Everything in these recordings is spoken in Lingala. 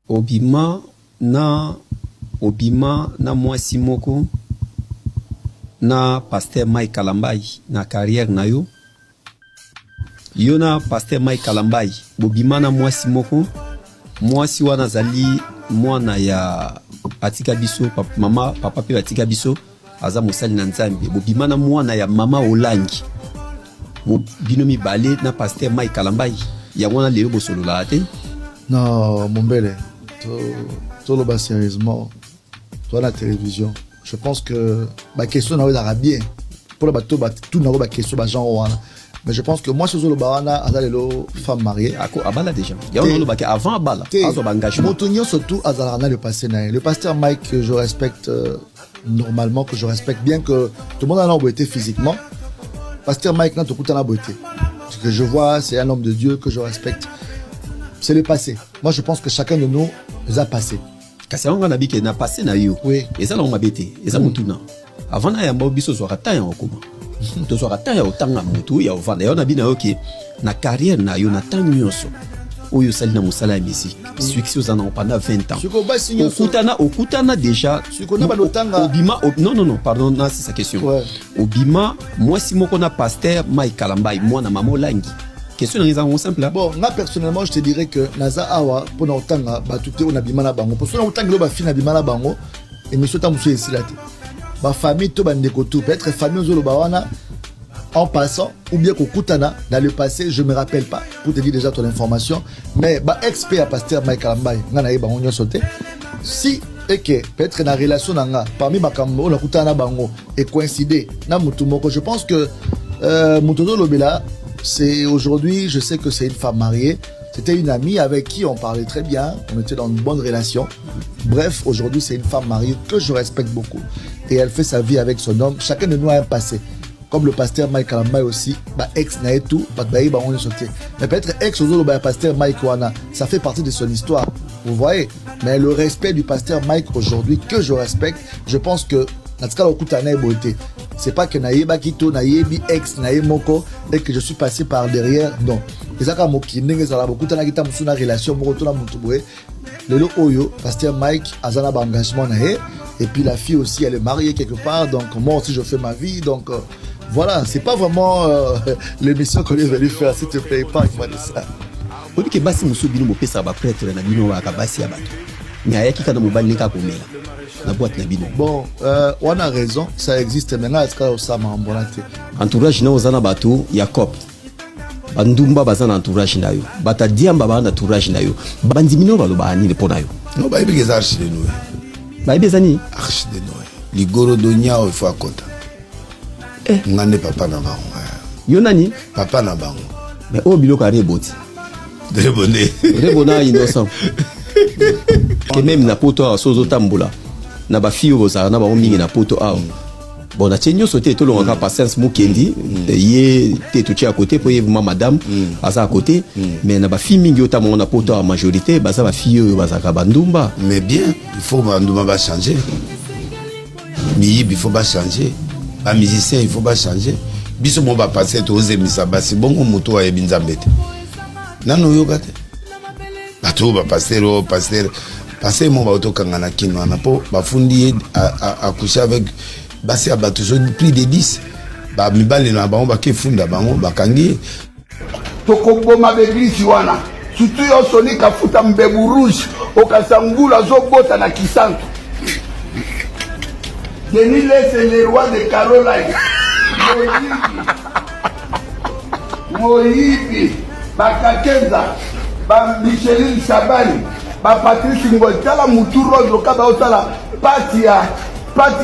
obima na mwasi moko na pasteur Mike Kalambai na carrière na yo. Yo na pasteur Mike Kalambai bobima na mwasi moko, mwasi wana zali mwana ya atika biso mama papa pe atika biso aza mosali na Nzambe. Bobima na mwana ya mama Olangi bino mibale na pasteur Mike Kalambai ya wana lelo bosolola te. Non, mon bel, tout le bas sérieusement, toi la télévision, je pense que ma question n'a pas bien. Pour le bateau, tout n'a pas question, mais je pense que moi, sur le barana, à les femmes mariées. À Bala déjà. Il y a un bac avant à Bala. Mon tonnier surtout à Zalana le passé. Le pasteur Mike que je respecte normalement, que je respecte bien, que tout le monde a la beauté physiquement. Pasteur Mike n'a tout la beauté. Ce que je vois, c'est un homme de Dieu que je respecte. C'est le passé. Moi, je pense que chacun de nous a passé. Kasi on a dit qu'il n'a passé na yo. Oui. Et ça on m'a bêté. Et ça mutuna. Avant na yamba biso so rata ya okoma. To so rata ya otanga mutu ya ovanda. Ya on a dit na OK. Na carrière na yo na tang nyonso. Oyo sali na musala ya musique. Succès aux pendant 20 ans. Okutana déjà. Obima non pardon, non c'est sa question. Ouais. Obima moi si moko na pasteur Mike Kalambai moi na mama Olangi. Question est simple là. Bon, moi personnellement, je te dirais que Naza Awa, pour nous entendre, tout on a bimana bango. Pour nous entendre, on a fini bimana bango. Et monsieur Tamoussou ici là. Ma famille, tout bandeko tout. Peut-être famille Zolo Bawana en passant ou bien Kokutana dans le passé, je me rappelle pas. Pour te dire déjà ton information, mais bah expert à pasteur Mike Kalambai, ngana yeba on y sauté. Si et que peut-être na relation nanga parmi bakambo on a kutana bango et coïncider na mutumoko, je pense que Mutozo Lobela. C'est aujourd'hui, je sais que c'est une femme mariée. C'était une amie avec qui on parlait très bien. On était dans une bonne relation. Bref, aujourd'hui, c'est une femme mariée que je respecte beaucoup. Et elle fait sa vie avec son homme. Chacun de nous a un passé. Comme le pasteur Mike Kalambai aussi, ex n'a tout, on est sauté. Mais peut-être ex au pasteur Mike Wana, ça fait partie de son histoire. Vous voyez. Mais le respect du pasteur Mike aujourd'hui, que je respecte, je pense que c'est pas que naïba kito naïbi ex naïe moko et que je suis passé par derrière, non. Et ça comme kinenge ça la beaucoup tana kita musuna relation moko to na mutuboé le oyo pasteur Mike azana ba engagement naé et puis la fille aussi elle est mariée quelque part, donc moi aussi je fais ma vie, donc voilà, c'est pas vraiment l'émission qu'on est venu faire, s'il te plaît, pas moi de ça. On dit que basi musu bino mo pesa ba prêtre na bino wa ka basi ya bato mais ayaki kana mobali ka komela la boîte na bino. Bon, on a raison, ça existe maintenant, est-ce que ça m'a embonaté. Entourage na ozana bato Jacob. Bandumba bazana entourage na yo. Bata diamba ba na entourage na yo. Bandimino baloba ani le pona yo. No ba ibi ke archi de Noé. Ba ibi zani archi de Noé. Ligoro donya o fa kota. Ngane papa na bango. Yo nani? Papa na bango. Mais o biloko a reboti. Rebonné. Rebona innocent. Que même na poto a sozo tambula. Na ba fio bozara na ba mingi na poto a. Bon na tsenyo sote to longa patience mukendi ye te to à côté pour yeba madame asa à côté mais na ba fi mingi otamo na poto a majorité baza ba fio bazaka bandumba. Mais bien, il faut bandumba va changer. Il faut pas changer. Ba musicien il faut pas changer. Biso mo ba passer to zemisa basi bongo moto a ebinzambete. Nano yogate. Bato ba passer passer mon bato kangana kino na po ba fundi a coucher avec basi abato plus de 10 ba mibali na bango ba ke funda bango ba kangi to koboma beglisi wana surtout yo soni ka futa mbebu rouge okasangula zo bota na kisanto Denis c'est le roi de Caroline Moïbi Bakakenza ba Micheline Sabani ba Patrice Ngotala Muturo loka ba otala pati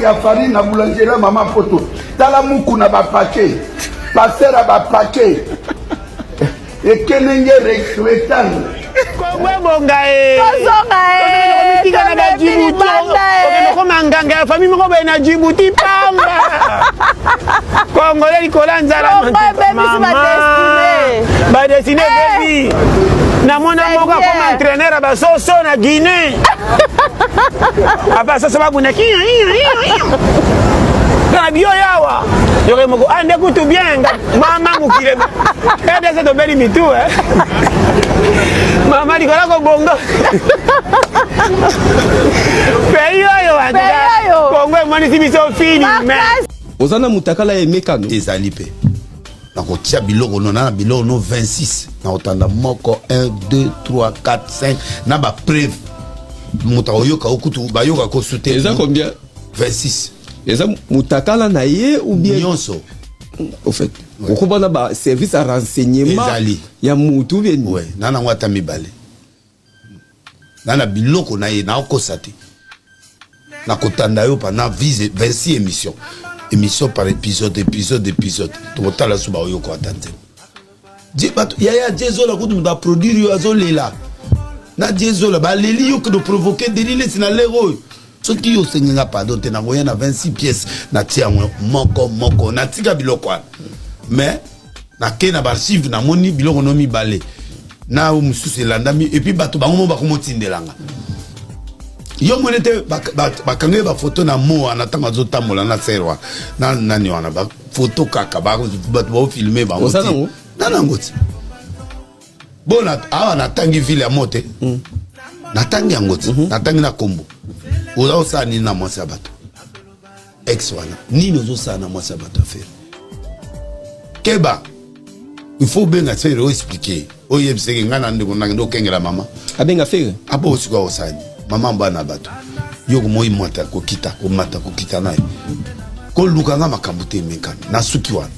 ya farine na boulangerie mama poto tala muku na ba paquet passer à ba paquet et kenenge rectangle kwa bongaekozongae tika na Djibouti ko manganga ya famille moko na Djibouti pamba Congolais kolanzala ba destiné baby na mona moko comme entraîneur ba soso na Guinée aba sasa babu na kia na bio yawa yore moko ande kutu bien mama mukile ede se to beli mitu mama dikola ko bongo Peyo anda. Kongo monisi biso fini mais. Ozana mutakala emekano. Ezali pe. Na kotia biloko no na biloko no 26. Na otanda moko 1 2 3 4 5 na ba preuve. Muta oyoka okutu ba yoka ko soutenir. Eza combien? 26. Eza mutakala na ye ou bien Nyonso. Au fait, on a ba service à renseignement. Ya mutu bien. Ouais, nana wata mibale. Nana biloko na ye na okosate. Na kotanda yo pendant 26 émissions. Émission par épisode. Totala suba yo ko atande. Di bato ya Jezo la kutu da produire yo azolela. Na Jezo la ba leli yo que de provoquer délile sina lero. Ce qui yo senga pardon te na voya na 26 pièces na tia moko na tika biloko. Mais na kena archive na moni biloko no mi balé. Na mususu landami et puis bato bango ba komo tindelanga. Yo monete bakangé ba photo na mo anatanga zotamola na serwa. Na nani wana ba photo kaka ba bato filmer ba ngoti. Na ngoti. Bona awa natangi ville ya mote. Natangi ngoti, natangi na kombo. Oza osani na mwasi ya bato. Ex wana. Nini ozo sana na mwasi ya bato affaire. Keba. Il faut bien expliquer. Oye biseke ngana ndeko ndo kengela mama. Abenga faire. Abo osiko osani. Mama mbana bato. Yoko moi mwata ko kita naye. Ko lukanga makambute mekana. Na suki wana.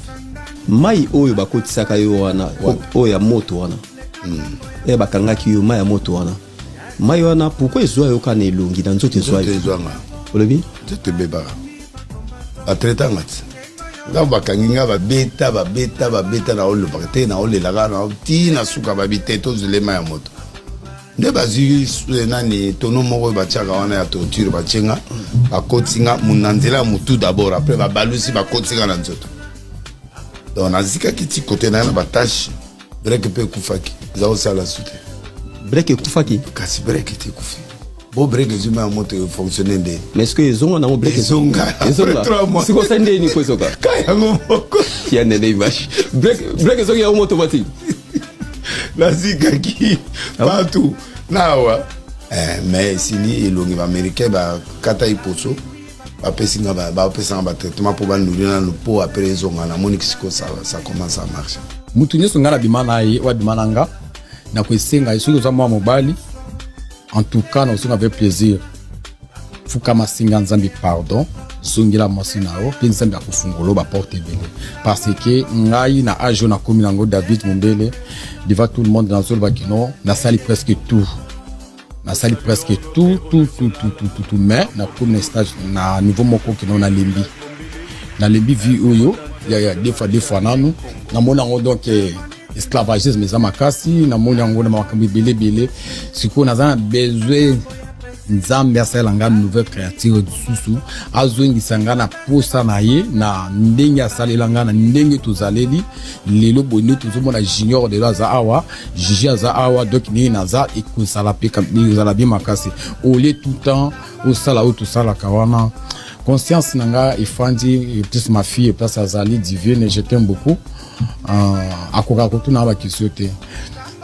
Mai oyo bakotisaka yo wana. Oyo ya moto wana. Bakangaki yo mai ya moto wana. Mai wana pourquoi ezwa yo kana elongi na nzoto ezwa yo. Olebi? Te beba. Atreta ngati. Nga bakanginga babeta na olo bakate na ole laga na ti na suka babite to zulema ya moto. Nde bazi nani tono moko bachaka wana ya torture bachenga bakotinga munanzela mutu d'abord après babalusi bakotinga na nzoto. Donc nazika kiti côté na batache break pe kufaki za osala sute. Break kufaki kasi break te kufi. Bo break zuma ya moto fonctionner nde. Mais est-ce que ezonga na mo break ezonga? Siko sende ni kwesoka. Kaya ngomoko. Ya nene vache. Break ezonga ya moto bati. Nazika ki partout nawa mais sini elongi américain ba kata iposo ba pesinga ba pesanga ba traitement pour ba nourrir na po après ezonga na monique ça commence à marcher. Mutu nyeso ngala bimana ye wa bimananga na kwesenga isuko za mwa mobali. En tout cas, nous avons plaisir. Fukama singa nzambi pardon. Zongila mosinao. Puis nzambi akufungolo ba porte bele. Parce que ngai na ajo na komi nango David Mumbele devant tout le monde dans le bakino na sali presque tout. Na sali presque tout. Mais na komi stage na niveau moko kino na lembi. Na lembi vi oyo. Il y a des fois nanu. Na mona ngo donc esclavagisme eza makasi na moni yango na makambi belé siko naza besoin nzambe asalanga nouvelle créature dususu azwengisa na posa na ye na ndenge asalelanga na ndenge tozaleli lelo bono tozomona junior de la za awa jiji za awa donc ni naza ekusala pe kambi zala bi makasi ole tout temps au sala au tout sala kawana conscience nanga ifandi plus ma fille place azali divine je t'aime beaucoup akoka kotuna ba question te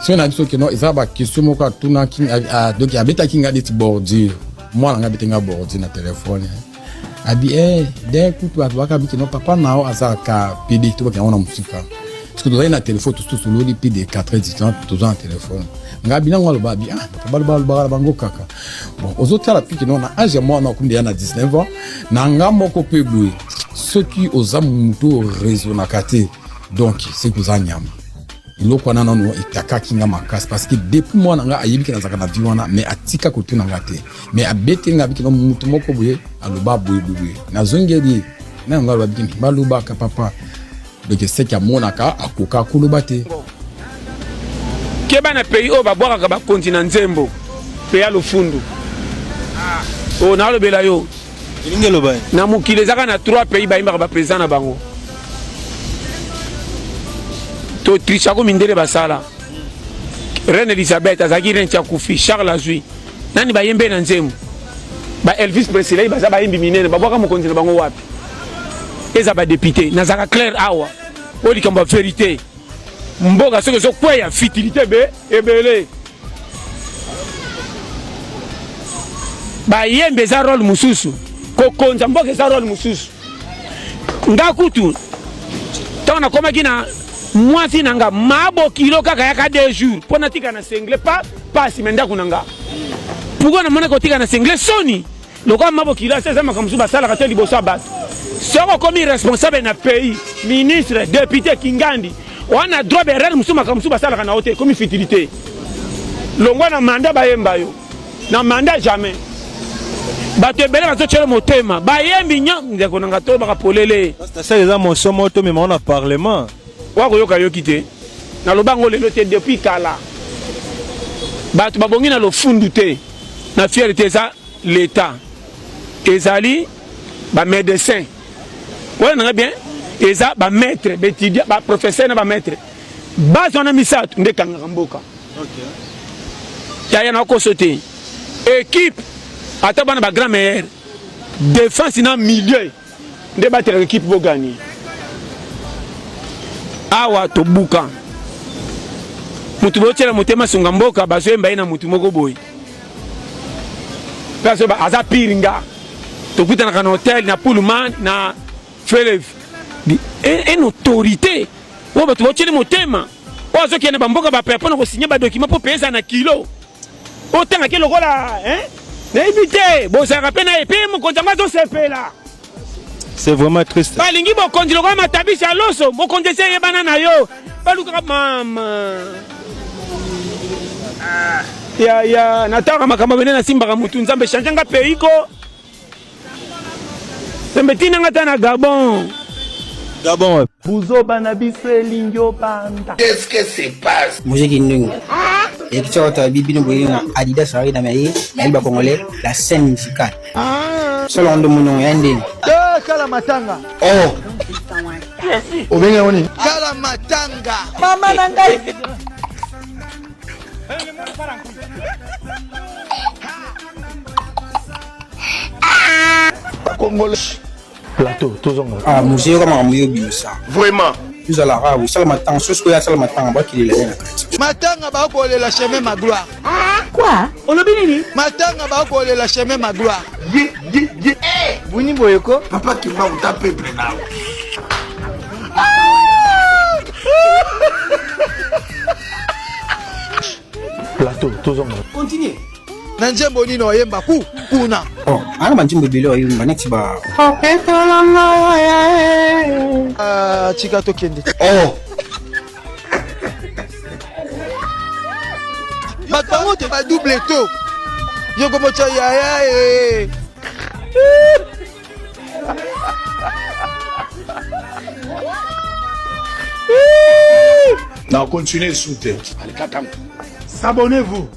so na biso ke no eza ba question moko tuna king donc abeta kinga dit bordi moi nga betenga bordi na téléphone abi dès que tu vas ka biki no papa nao azaka pd to ka ona musika parce que tu as na téléphone tout solo li pd 4 du temps tout en téléphone nga bina ngalo babi papa bango kaka bon ozotala piki no na age moi na kumde na 19 ans na nga moko pe boui ce qui oza muto raisonna kate. Donc c'est que ça nyama ilo kwa nana no itaka kinga makasi parce que depuis moi nga ayebi kana zaka na viwana mais atika kotu na ngate mais abete nga biki no mutu moko boye aloba boye na zongeli na nga ba biki baluba ka papa donc c'est que monaka akoka koloba te keba na pays o ba boaka ba continent nzembo pe ya lofundu o na lobela yo ilingelo ba na mukile zaka na 3 pays ba imba ba président na bango to trichako mindele basala Reine Elisabeth azaki reine chakufi Charles azui nani bayembe na nzembo ba Elvis Presley baza bayembi minene babwaka mokonzi na bango wapi eza ba député nazaka clair awa oli kamba vérité mboga soko so kweya fitilité be ebele bayembe eza role mosusu kokonza mboka eza role mosusu nga kutu ntango nakomaki na mwasi na nga mabokilo kaka yaka 2 jours mpo natika na sengle pasi me ndako na nga pourkoi namona kotika na sengle soni lokola mabokilo asa eza makambo mosusu basalaka te liboso ya bato soki okomi responsable na pays ministre député kingandi wana droit berere mosusu makambo mosusu basalaka na yo te ekomi futilité longwa na manda bayemba yo na manda jamais bato ebele bazotyela motema bayembi nyo ndeko nanga to bakapolele ça eza mosomo to mema na parlement wakoyoka yoki te nalobango lelo te depuis kala bato babongi na lofundu te na fierté eza l'état ezali bamédecin wana nanga bien eza bamaître baétudia baprofesseur na bamaître base wana misato nde kangaka mboka yaya nakoso te équipe ata bana bagrand meilleur défense na milieu nde batelaka équipe bogani awa tobuka mutu botyela motema sunga mboka bazoyemba ye na mutu moko boye mpe azo aza pire nga tokutanaka na hotel na pullman na fleuve une autorité oyo bato botyeli motema oyo azokende bamboka bapaya mpona kosinye badokima mpo pesa na kilo otangaki lokola nayebi te bozalaka mpe na ye mpe mokonzi yango azosepela. C'est vraiment triste. balingi bokonzi lokola matabisi ya loso mokonzi esi eyebana na yo balukaka mama ya nataka makambo bene nasimbaka mutu nzambe change nga pays ko nzambe tinanga ta na Gabon. Gabon. buzoba na biso elingi opanda. Qu'est-ce que se passe? Muziki ndingo. Et qui sort à Bibi Noboyina, Adidas Sari Damaye, Elba Congolais, la scène musicale. Selon de mon ending. Kala matanga. Oh. Obenga oni. Kala matanga. Mama nangai. Congolais. Plateau, tozonga. Ah, musée comme un moyo bimsa. Vraiment. Plus à la rave, ça le matin, ce que y a ça le matin, bah qu'il est là. Matanga ba ko la chemin ma gloire. Quoi? On a bien dit. Matanga ba ko la chemin ma gloire. Buni boyoko. Papa qui va vous taper plein. Plateau, tozonga. Continue. Na nzembo nino yemba kuna. Oh, ana manjimbo bilo yo maneti ba. Chika to kende. Oh. Batango te ba double to. Yoko mocha ya Non, continuez sous terre. S'abonnez-vous.